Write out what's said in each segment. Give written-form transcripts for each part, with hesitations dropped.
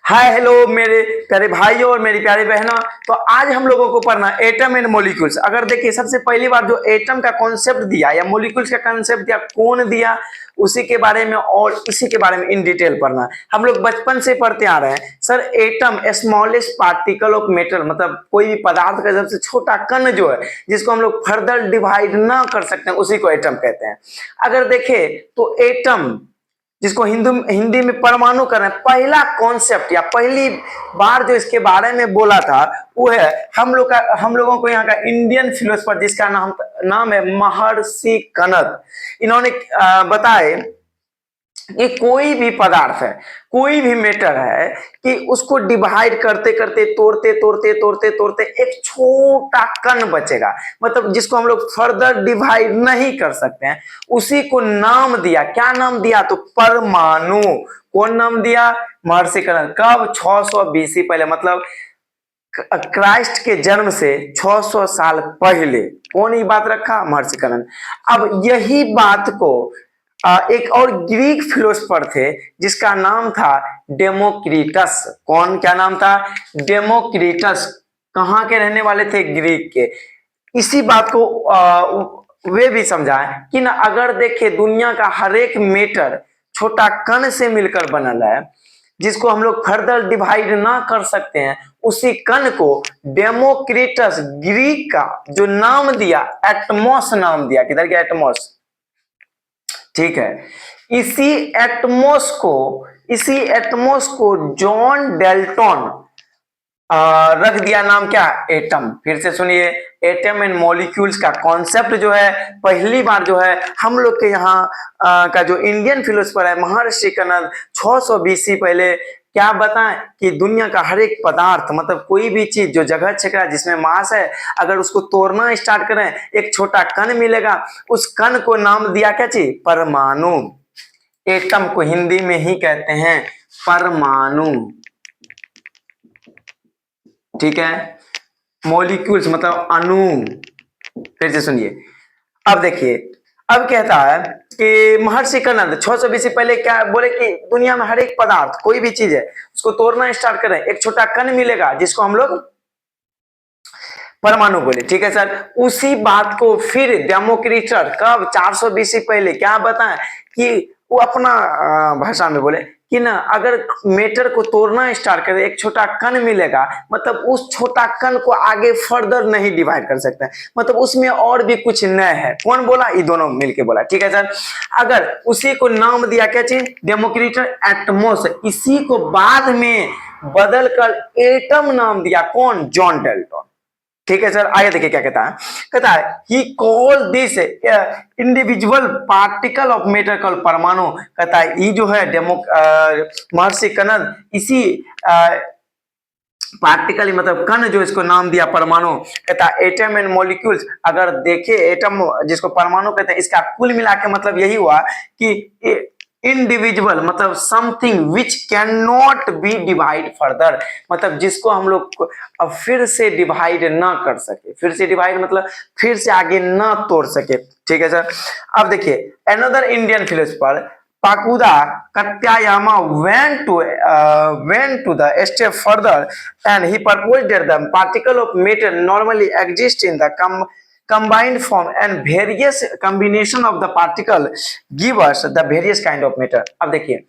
Hi hello मेरे प्यारे भाइयों और मेरी प्यारी बहनों। तो आज हम लोगों को पढ़ना एटम एंड मॉलिक्यूल्स। अगर देखिए सबसे पहली बार जो एटम का कॉन्सेप्ट दिया या मॉलिक्यूल्स का कॉन्सेप्ट दिया, कौन दिया, उसी के बारे में और इसी के बारे में इन डिटेल पढ़ना। हम लोग बचपन से पढ़ते आ रहे हैं sir, atom smallest particle of matter, मतलब कोई भी पदार्थ का सबसे छोटा कण जो है जिसको हम लोग फर्दर डिवाइड ना कर सकते हैं उसी को एटम कहते हैं। अगर देखें तो एटम जिसको हिंदी में परमाणु कर रहे हैं, पहला कॉन्सेप्ट या पहली बार जो इसके बारे में बोला था वो है हम लोगों को यहाँ का इंडियन फिलोसफर जिसका नाम है महर्षि कनद। इन्होंने बताए कि कोई भी पदार्थ है, कोई भी मैटर है कि उसको डिवाइड करते करते तोड़ते तोड़ते तोड़ते तोड़ते एक छोटा कण बचेगा, मतलब जिसको हम लोग फर्दर डिवाइड नहीं कर सकते हैं, उसी को नाम दिया। क्या नाम दिया? तो परमाणु। कौन नाम दिया? महर्षि कनद। कब? 600 बीसी पहले, मतलब क्राइस्ट के जन्म से 600 साल पहले। कौन ये बात रखा? महर्षि कनद। अब यही बात को एक और ग्रीक फिलोसफर थे जिसका नाम था डेमोक्रिटस। कौन? क्या नाम था? डेमोक्रिटस। कहाँ के रहने वाले थे? ग्रीक के। इसी बात को वे भी समझाए कि ना, अगर देखे दुनिया का हर एक मैटर छोटा कण से मिलकर बनल है जिसको हम लोग फर्दर डिवाइड ना कर सकते हैं, उसी कण को डेमोक्रिटस ग्रीक का जो नाम दिया, एटमॉस नाम दिया। किधर गया एटमॉस? ठीक है। इसी एटमॉस को जॉन डेल्टन रख दिया नाम। क्या? एटम। फिर से सुनिए, एटम एंड मॉलिक्यूल्स का कॉन्सेप्ट जो है पहली बार जो है हम लोग के यहाँ का जो इंडियन फिलोसफर है महर्षि कनद 600 बीसी पहले क्या बताएं कि दुनिया का हर एक पदार्थ, मतलब कोई भी चीज जो जगह छेका जिसमें मास है, अगर उसको तोड़ना स्टार्ट करें एक छोटा कण मिलेगा। उस कण को नाम दिया क्या चीज? परमाणु। एटम को हिंदी में ही कहते हैं परमाणु। ठीक है। मॉलिक्यूल्स मतलब अणु। फिर से सुनिए, अब देखिए, अब कहता है कि महर्षि कनद 600 बीसी पहले क्या बोले कि दुनिया में हर एक पदार्थ, कोई भी चीज है, उसको तोड़ना स्टार्ट करें एक छोटा कण मिलेगा जिसको हम लोग परमाणु बोले। ठीक है सर। उसी बात को फिर डेमोक्रिटस कब? 400 बीसी पहले क्या बताएं कि वो अपना भाषा में बोले कि ना, अगर मैटर को तोड़ना स्टार्ट करे एक छोटा कण मिलेगा, मतलब उस छोटा कण को आगे फर्दर नहीं डिवाइड कर सकते, मतलब उसमें और भी कुछ नया है। कौन बोला? ये दोनों मिलके बोला। ठीक है सर। अगर उसी को नाम दिया क्या चीज? Democritus Atmos. इसी को बाद में बदल कर एटम नाम दिया। कौन? John Dalton. ठीक है सर। आगे देखिए क्या कहता है। कहता है he call this individual particle of matter called परमाणु। कहता है ये जो है महर्षि कनद इसी पार्टिकल मतलब कण जो इसको नाम दिया परमाणु। कहता है एटम एंड मॉलिक्यूल्स। अगर देखे एटम जिसको परमाणु कहते हैं, इसका कुल मिला के मतलब यही हुआ कि इंडिविजुअल मतलब something which can not be divide further, मतलब जिसको हम लोग अब फिर से डिवाइड ना कर सके। फिर से डिवाइड मतलब फिर से आगे ना तोड़ सके। ठीक है सर। अब देखिए, another Indian philosopher Pakudha Katyayana went to the step further and he proposed that the particle of matter normally exist in the combined form and various combination of the particle give us the various kind of matter। अब देखिए,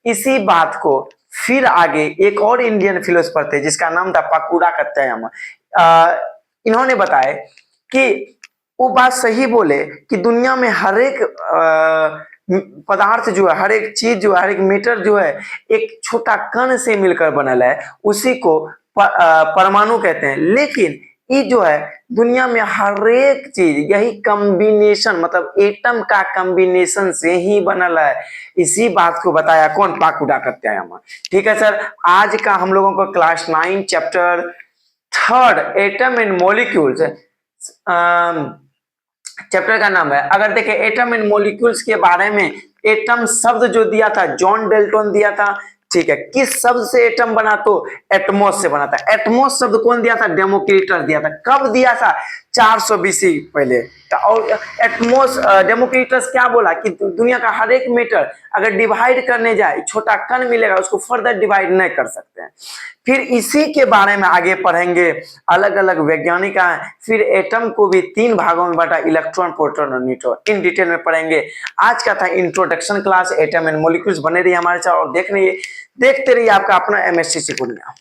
इसी बात को फिर आगे एक और Indian philosopher थे जिसका नाम था पाकुड़ा कत्यायामा। इन्होंने बताया कि वो बात सही बोले कि दुनिया में हर एक पदार्थ जो है, हर एक चीज जो है, हर एक मैटर जो है एक छोटा कण से मिलकर बनल है, उसी को परमाणु कहते हैं। लेकिन ये जो है दुनिया में हर एक चीज यही कॉम्बिनेशन मतलब एटम का कॉम्बिनेशन से ही बनल है। इसी बात को बताया कौन? पाकुड़ा कत्यायामा। ठीक है सर। आज का हम लोगों को class 9 chapter 3 atom and molecules chapter का नाम है। अगर देखें एटम एंड मॉलिक्यूल्स के बारे में, एटम शब्द जो दिया था जॉन डेल्टन दिया था। ठीक है। किस शब्द से एटम बना? तो एटमॉस से बना था। एटमॉस शब्द कौन दिया था? डेमोक्रिटस दिया था। कब दिया था? 400 BC पहले। और डेमोक्रिटस क्या बोला कि दुनिया का हर एक मैटर अगर डिवाइड करने जाए, छोटा कण मिलेगा, उसको फर्दर डिवाइड नहीं कर सकते हैं। फिर इसी के बारे में आगे पढ़ेंगे, अलग अलग वैज्ञानिक हैं। फिर एटम को भी 3 भागों में बांटा, इलेक्ट्रॉन, प्रोटॉन और न्यूट्रॉन, इन डिटेल में पढ़ेंगे। आज का था introduction class atom and molecules. बने रहिए हमारे साथ और देखते रहिए आपका अपना MSc पूर्णिया।